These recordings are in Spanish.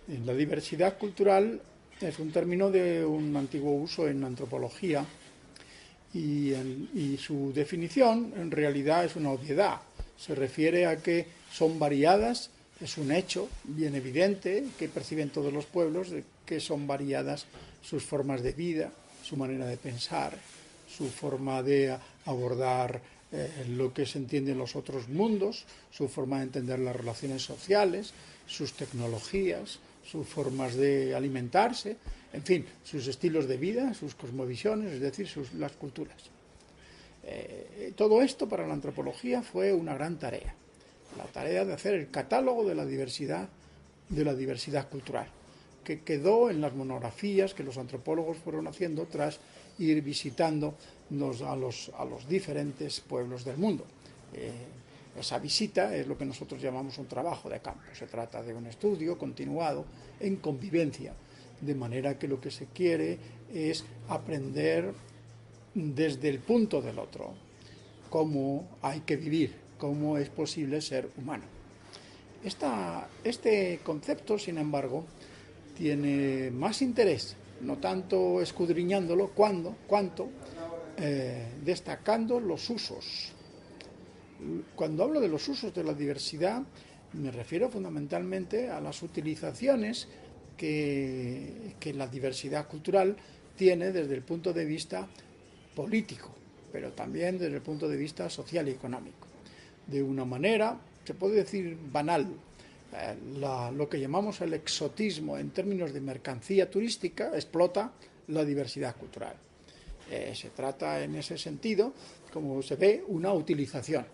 La diversidad cultural es un término de un antiguo uso en antropología y su definición en realidad es una obviedad. Se refiere a que son variadas, es un hecho bien evidente que perciben todos los pueblos, de que son variadas sus formas de vida, su manera de pensar, su forma de abordar lo que se entiende en los otros mundos, su forma de entender las relaciones sociales, sus tecnologías, sus formas de alimentarse, en fin, sus estilos de vida, sus cosmovisiones, es decir, las culturas. Todo esto para la antropología fue una gran tarea, la tarea de hacer el catálogo de la diversidad cultural, que quedó en las monografías que los antropólogos fueron haciendo tras ir visitando a los diferentes pueblos del mundo. Esa visita es lo que nosotros llamamos un trabajo de campo. Se trata de un estudio continuado en convivencia, de manera que lo que se quiere es aprender desde el punto del otro cómo hay que vivir, cómo es posible ser humano. Este concepto, sin embargo, tiene más interés, no tanto escudriñándolo cuanto destacando los usos. Cuando hablo de los usos de la diversidad, me refiero fundamentalmente a las utilizaciones que la diversidad cultural tiene desde el punto de vista político, pero también desde el punto de vista social y económico. De una manera, se puede decir banal, lo que llamamos el exotismo en términos de mercancía turística explota la diversidad cultural. Se trata en ese sentido, como se ve, una utilización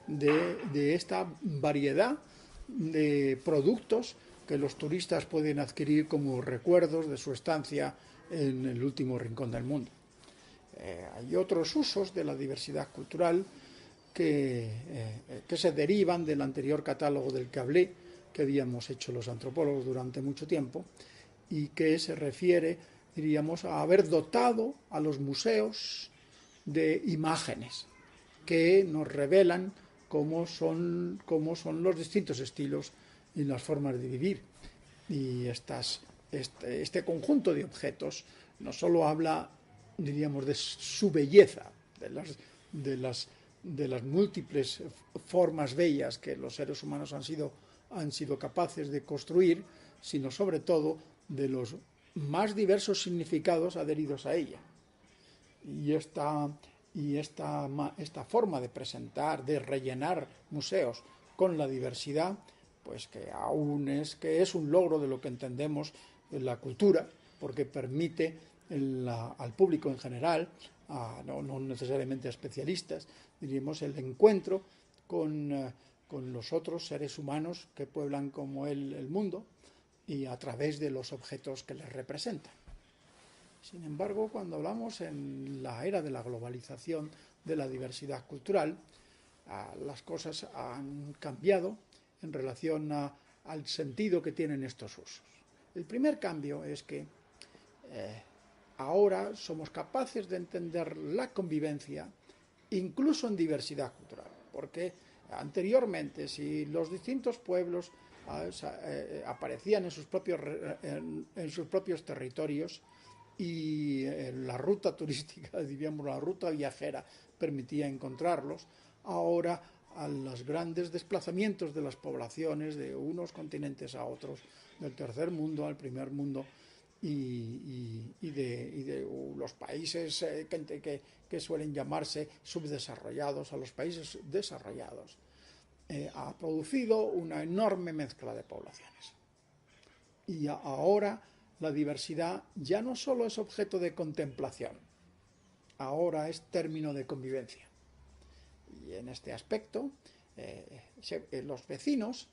de esta variedad de productos que los turistas pueden adquirir como recuerdos de su estancia en el último rincón del mundo. Hay otros usos de la diversidad cultural que se derivan del anterior catálogo del que hablé, que habíamos hecho los antropólogos durante mucho tiempo, y que se refiere, diríamos, a haber dotado a los museos de imágenes que nos revelan cómo son los distintos estilos y las formas de vivir. Y este conjunto de objetos no solo habla, diríamos, de su belleza, de las múltiples formas bellas que los seres humanos han sido capaces de construir, sino sobre todo de los más diversos significados adheridos a ella. Y esta forma de presentar, de rellenar museos con la diversidad, pues que aún es un logro de lo que entendemos en la cultura, porque permite al público en general, no necesariamente a especialistas, diríamos, el encuentro con los otros seres humanos que pueblan como el mundo y a través de los objetos que les representan. Sin embargo, cuando hablamos en la era de la globalización de la diversidad cultural, las cosas han cambiado en relación al sentido que tienen estos usos. El primer cambio es que ahora somos capaces de entender la convivencia incluso en diversidad cultural, porque anteriormente, si los distintos pueblos aparecían en sus propios territorios y la ruta turística, diríamos la ruta viajera, permitía encontrarlos, ahora a los grandes desplazamientos de las poblaciones de unos continentes a otros, del tercer mundo al primer mundo, y de los países que suelen llamarse subdesarrollados a los países desarrollados, ha producido una enorme mezcla de poblaciones. Y ahora la diversidad ya no solo es objeto de contemplación, ahora es término de convivencia. Y en este aspecto, los vecinos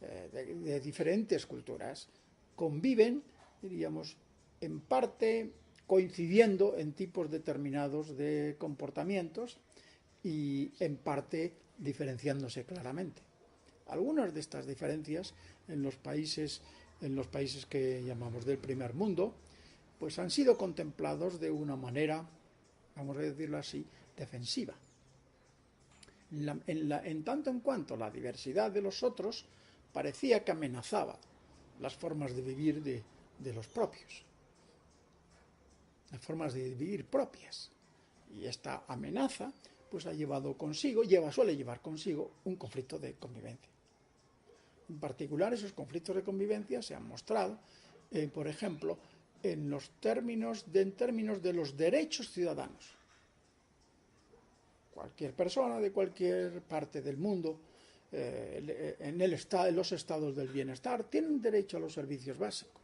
de diferentes culturas conviven, diríamos, en parte coincidiendo en tipos determinados de comportamientos y en parte diferenciándose claramente. Algunas de estas diferencias en los países que llamamos del primer mundo, pues han sido contemplados de una manera, vamos a decirlo así, defensiva. En tanto en cuanto la diversidad de los otros parecía que amenazaba las formas de vivir de los propios, las formas de vivir propias. Y esta amenaza pues suele llevar consigo un conflicto de convivencia. En particular, esos conflictos de convivencia se han mostrado, por ejemplo, en términos de los derechos ciudadanos. Cualquier persona de cualquier parte del mundo, en los estados del bienestar, tienen derecho a los servicios básicos.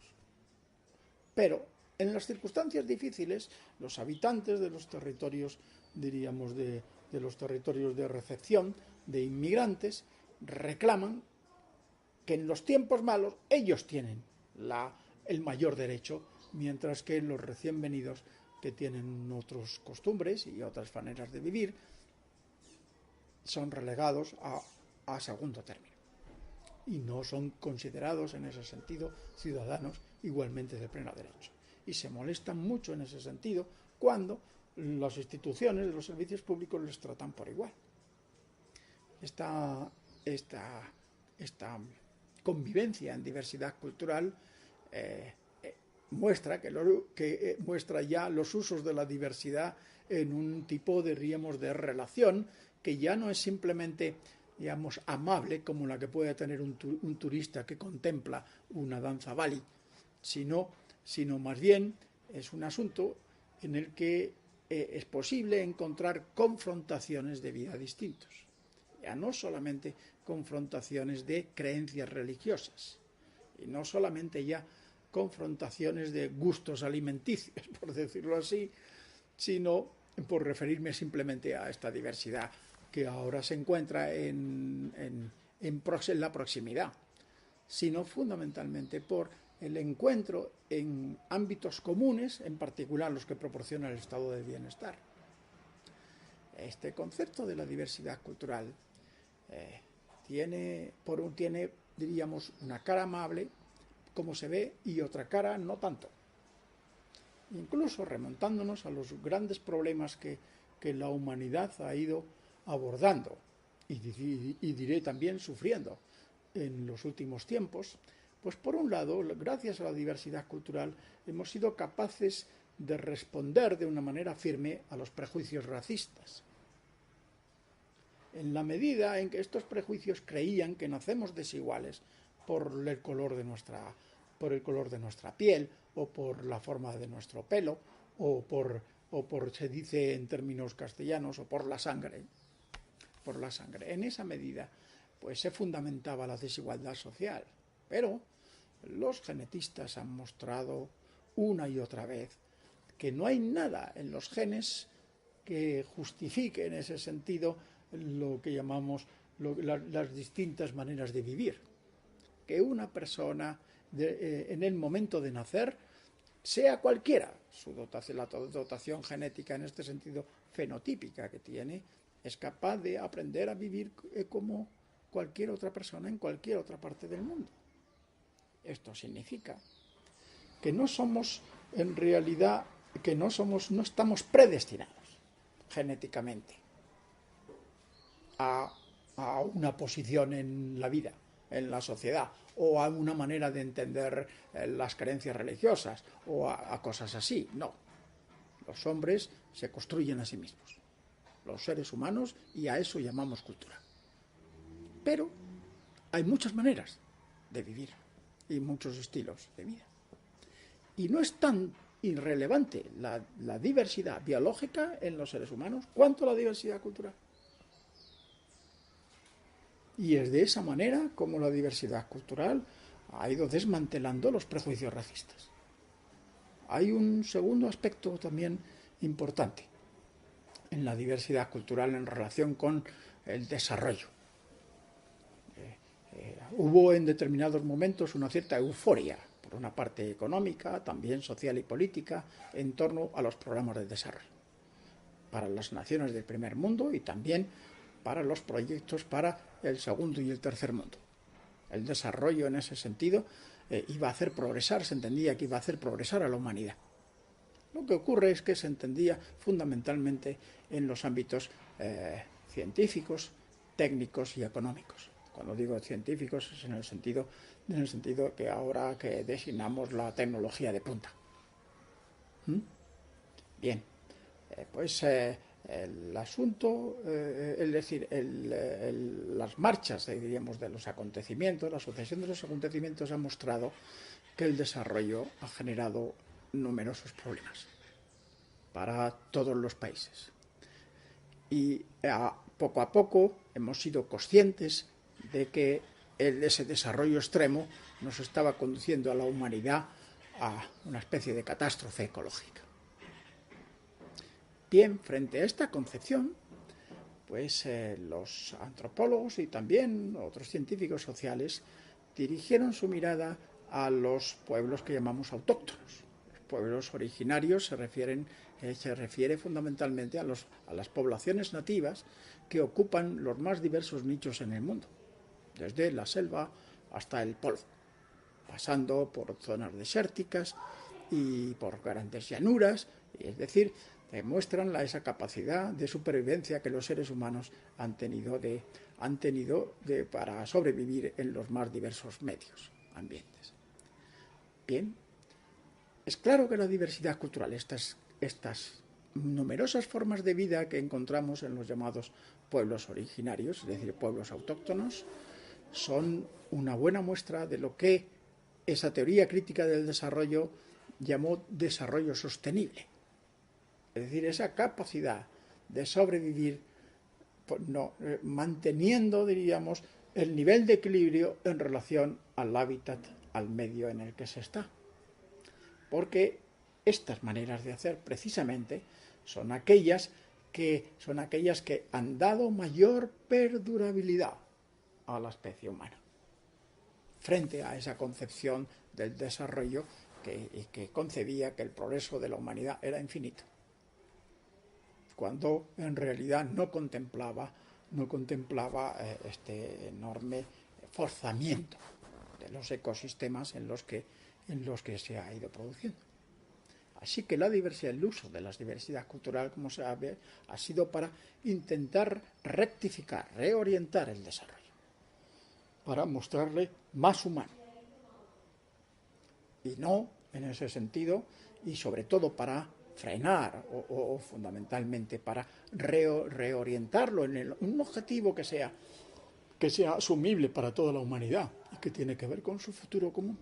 Pero en las circunstancias difíciles, los habitantes de los territorios, diríamos, de los territorios de recepción de inmigrantes, reclaman que en los tiempos malos ellos tienen el mayor derecho, mientras que los recién venidos, que tienen otras costumbres y otras maneras de vivir, son relegados a segundo término y no son considerados en ese sentido ciudadanos igualmente de pleno derecho. Y se molestan mucho en ese sentido cuando las instituciones de los servicios públicos les tratan por igual. Esta convivencia en diversidad cultural muestra ya los usos de la diversidad en un tipo de relación que ya no es simplemente, digamos, amable, como la que puede tener un turista que contempla una danza Bali, sino más bien es un asunto en el que es posible encontrar confrontaciones de vida distintos. Ya no solamente confrontaciones de creencias religiosas, y no solamente ya confrontaciones de gustos alimenticios, por decirlo así, sino por referirme simplemente a esta diversidad que ahora se encuentra en la proximidad, sino fundamentalmente por el encuentro en ámbitos comunes, en particular los que proporciona el estado de bienestar. Este concepto de la diversidad cultural tiene, diríamos, una cara amable, como se ve, y otra cara no tanto. Incluso remontándonos a los grandes problemas que la humanidad ha ido abordando y diré también sufriendo en los últimos tiempos, pues por un lado, gracias a la diversidad cultural, hemos sido capaces de responder de una manera firme a los prejuicios racistas. En la medida en que estos prejuicios creían que nacemos desiguales por el color de nuestra piel, o por la forma de nuestro pelo, o por se dice en términos castellanos, o por la sangre. En esa medida, pues se fundamentaba la desigualdad social. Pero los genetistas han mostrado una y otra vez que no hay nada en los genes que justifique en ese sentido lo que llamamos las distintas maneras de vivir. Que una persona en el momento de nacer, sea cualquiera la dotación genética en este sentido fenotípica que tiene, es capaz de aprender a vivir como cualquier otra persona en cualquier otra parte del mundo. Esto significa que no somos, en realidad, no estamos predestinados genéticamente a una posición en la vida, en la sociedad, o a una manera de entender las creencias religiosas, o a cosas así. No. Los hombres se construyen a sí mismos, los seres humanos, y a eso llamamos cultura. Pero hay muchas maneras de vivir y muchos estilos de vida. Y no es tan irrelevante la diversidad biológica en los seres humanos cuanto la diversidad cultural. Y es de esa manera como la diversidad cultural ha ido desmantelando los prejuicios racistas. Hay un segundo aspecto también importante en la diversidad cultural en relación con el desarrollo. Hubo en determinados momentos una cierta euforia, por una parte económica, también social y política, en torno a los programas de desarrollo para las naciones del primer mundo y también para los proyectos para el segundo y el tercer mundo. El desarrollo en ese sentido iba a hacer progresar, se entendía que iba a hacer progresar a la humanidad. Lo que ocurre es que se entendía fundamentalmente en los ámbitos científicos, técnicos y económicos, Cuando digo científicos es en el sentido que ahora que designamos la tecnología de punta. Bien, pues el asunto, es decir, las marchas, diríamos, de los acontecimientos, la sucesión de los acontecimientos ha mostrado que el desarrollo ha generado numerosos problemas para todos los países. Y poco a poco hemos sido conscientes de que ese desarrollo extremo nos estaba conduciendo a la humanidad a una especie de catástrofe ecológica. Bien, frente a esta concepción, pues los antropólogos y también otros científicos sociales dirigieron su mirada a los pueblos que llamamos autóctonos. Los pueblos originarios se refiere fundamentalmente a las poblaciones nativas que ocupan los más diversos nichos en el mundo, desde la selva hasta el polo, pasando por zonas desérticas y por grandes llanuras, es decir, demuestran esa capacidad de supervivencia que los seres humanos han tenido para sobrevivir en los más diversos medios, ambientes. Bien, es claro que la diversidad cultural, estas numerosas formas de vida que encontramos en los llamados pueblos originarios, es decir, pueblos autóctonos, son una buena muestra de lo que esa teoría crítica del desarrollo llamó desarrollo sostenible. Es decir, esa capacidad de sobrevivir manteniendo, diríamos, el nivel de equilibrio en relación al hábitat, al medio en el que se está. Porque estas maneras de hacer precisamente son aquellas que han dado mayor perdurabilidad a la especie humana frente a esa concepción del desarrollo que concebía que el progreso de la humanidad era infinito, cuando en realidad no contemplaba este enorme forzamiento de los ecosistemas en los que se ha ido produciendo. Así que la diversidad, el uso de la diversidad cultural, como se sabe, ha sido para intentar rectificar, reorientar el desarrollo, para mostrarle más humano. Y no, en ese sentido, y sobre todo para frenar o fundamentalmente para reorientarlo en un objetivo que sea asumible para toda la humanidad y que tiene que ver con su futuro común.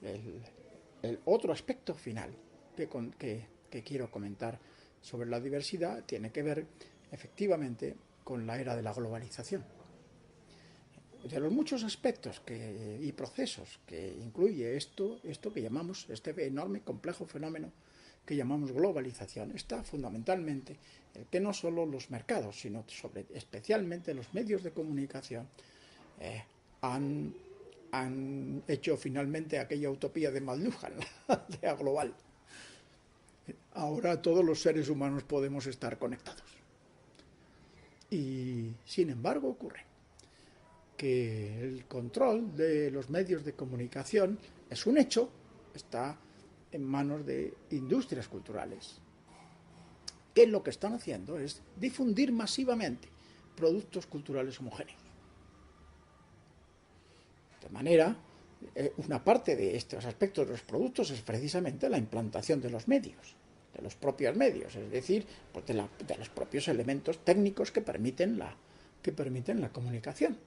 El otro aspecto final que quiero comentar sobre la diversidad tiene que ver efectivamente con la era de la globalización. De los muchos aspectos y procesos que incluye esto que llamamos, este enorme, complejo fenómeno que llamamos globalización, está fundamentalmente el que no solo los mercados, sino especialmente los medios de comunicación han hecho finalmente aquella utopía de McLuhan, la aldea global. Ahora todos los seres humanos podemos estar conectados. Y sin embargo ocurre que el control de los medios de comunicación es un hecho, está en manos de industrias culturales, que lo que están haciendo es difundir masivamente productos culturales homogéneos. De manera, una parte de estos aspectos de los productos es precisamente la implantación de los medios, de los propios medios, es decir, pues de los propios elementos técnicos que permiten la comunicación.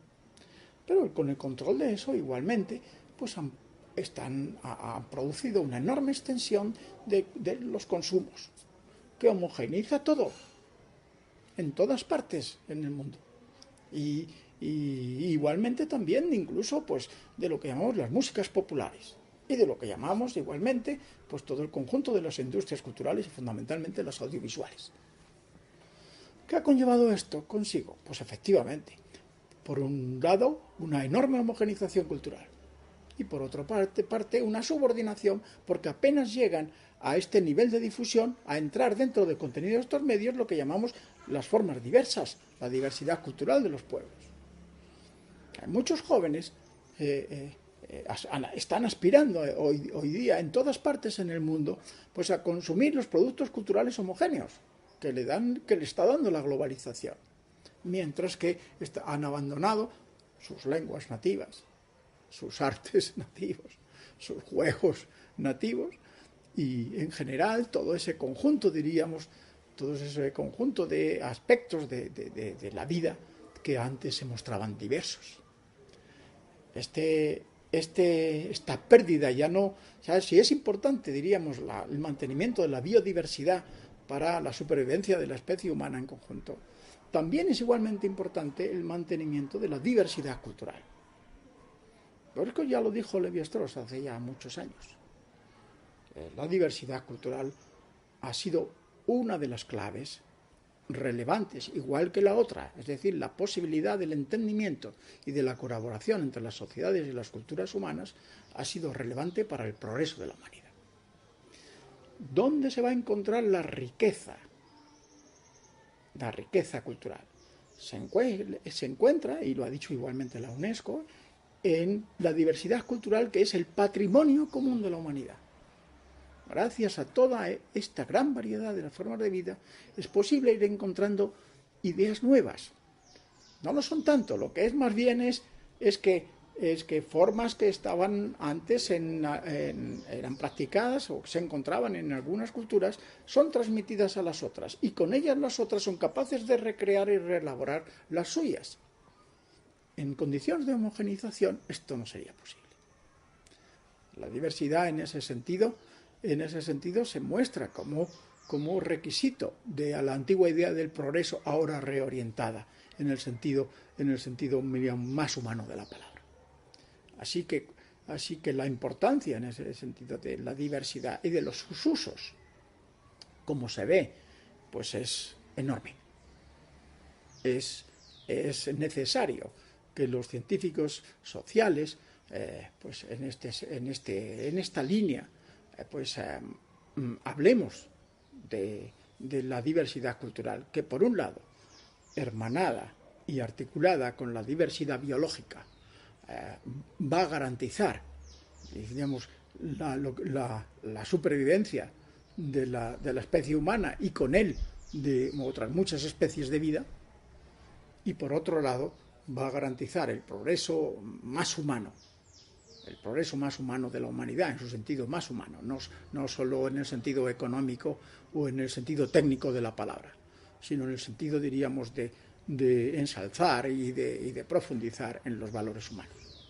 Pero con el control de eso, igualmente, pues han producido una enorme extensión de los consumos, que homogeneiza todo, en todas partes en el mundo. Y igualmente también incluso pues de lo que llamamos las músicas populares y de lo que llamamos igualmente pues todo el conjunto de las industrias culturales y fundamentalmente las audiovisuales. ¿Qué ha conllevado esto consigo? Pues efectivamente, por un lado, una enorme homogeneización cultural y por otra parte una subordinación, porque apenas llegan a este nivel de difusión, a entrar dentro del contenido de estos medios, lo que llamamos las formas diversas, la diversidad cultural de los pueblos. Hay muchos jóvenes están aspirando hoy día en todas partes en el mundo pues a consumir los productos culturales homogéneos que le está dando la globalización. mientras que han abandonado sus lenguas nativas, sus artes nativos, sus juegos nativos y en general todo ese conjunto, diríamos, todo ese conjunto de aspectos de la vida que antes se mostraban diversos. Esta pérdida ya no, ¿sabes? Si es importante, diríamos, el mantenimiento de la biodiversidad para la supervivencia de la especie humana en conjunto, también es igualmente importante el mantenimiento de la diversidad cultural. Pero es que ya lo dijo Levi-Strauss hace ya muchos años. La diversidad cultural ha sido una de las claves relevantes, igual que la otra, es decir, la posibilidad del entendimiento y de la colaboración entre las sociedades y las culturas humanas ha sido relevante para el progreso de la humanidad. ¿Dónde se va a encontrar la riqueza? La riqueza cultural. Se encuentra, y lo ha dicho igualmente la UNESCO, en la diversidad cultural que es el patrimonio común de la humanidad. Gracias a toda esta gran variedad de las formas de vida, es posible ir encontrando ideas nuevas. No lo son tanto, lo que es más bien es que formas que estaban antes eran practicadas o se encontraban en algunas culturas, son transmitidas a las otras, y con ellas las otras son capaces de recrear y reelaborar las suyas. En condiciones de homogeneización esto no sería posible. La diversidad en ese sentido se muestra como requisito de la antigua idea del progreso, ahora reorientada en el sentido más humano de la palabra. Así que la importancia en ese sentido de la diversidad y de los usos, como se ve, pues es enorme. Es necesario que los científicos sociales, pues en esta línea, hablemos de la diversidad cultural, que por un lado, hermanada y articulada con la diversidad biológica, va a garantizar, digamos, la supervivencia de la especie humana y con él de otras muchas especies de vida, y por otro lado va a garantizar el progreso más humano de la humanidad, en su sentido más humano, no solo en el sentido económico o en el sentido técnico de la palabra, sino en el sentido, diríamos, de ensalzar y de profundizar en los valores humanos.